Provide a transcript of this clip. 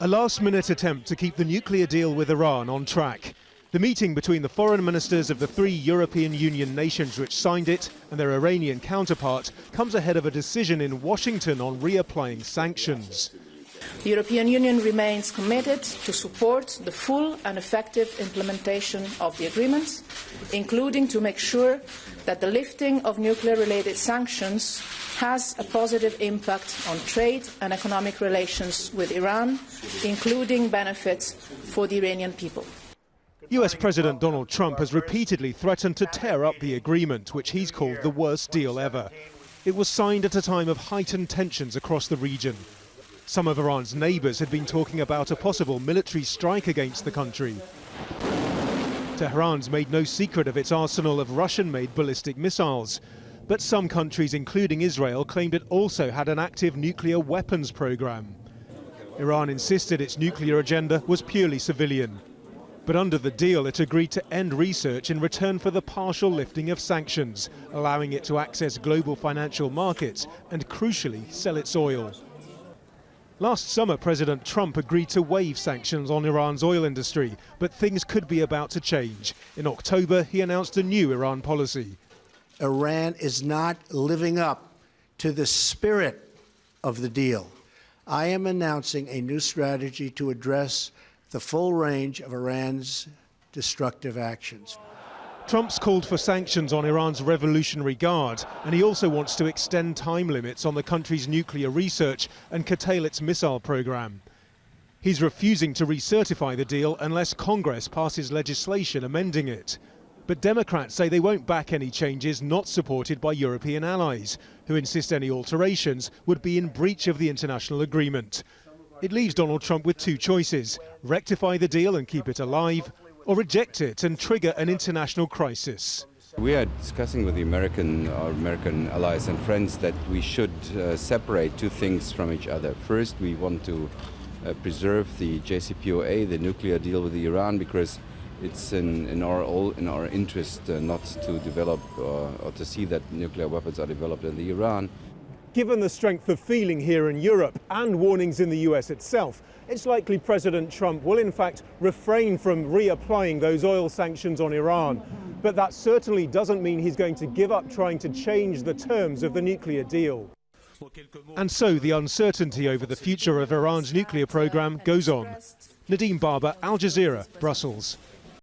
A last-minute attempt to keep the nuclear deal with Iran on track. The meeting between the foreign ministers of the 3 European Union nations which signed it and their Iranian counterpart comes ahead of a decision in Washington on reapplying sanctions. The European Union remains committed to support the full and effective implementation of the agreement, including to make sure that the lifting of nuclear-related sanctions has a positive impact on trade and economic relations with Iran, including benefits for the Iranian people. US President Donald Trump has repeatedly threatened to tear up the agreement, which he's called the worst deal ever. It was signed at a time of heightened tensions across the region. Some of Iran's neighbours had been talking about a possible military strike against the country. Tehran's made no secret of its arsenal of Russian-made ballistic missiles. But some countries, including Israel, claimed it also had an active nuclear weapons program. Iran insisted its nuclear agenda was purely civilian. But under the deal, it agreed to end research in return for the partial lifting of sanctions, allowing it to access global financial markets and, crucially, sell its oil. Last summer, President Trump agreed to waive sanctions on Iran's oil industry, but things could be about to change. In October, he announced a new Iran policy. Iran is not living up to the spirit of the deal. I am announcing a new strategy to address the full range of Iran's destructive actions. Trump's called for sanctions on Iran's Revolutionary Guard, and he also wants to extend time limits on the country's nuclear research and curtail its missile program. He's refusing to recertify the deal unless Congress passes legislation amending it. But Democrats say they won't back any changes not supported by European allies, who insist any alterations would be in breach of the international agreement. It leaves Donald Trump with two choices: rectify the deal and keep it alive, or reject it and trigger an international crisis. We are discussing with our American allies and friends that we should separate two things from each other. First, we want to preserve the JCPOA, the nuclear deal with Iran, because it's in our interest not to develop or to see that nuclear weapons are developed in the Iran. Given the strength of feeling here in Europe and warnings in the US itself, it's likely President Trump will in fact refrain from reapplying those oil sanctions on Iran. But that certainly doesn't mean he's going to give up trying to change the terms of the nuclear deal. And so the uncertainty over the future of Iran's nuclear program goes on. Nadim, Al Jazeera, Brussels.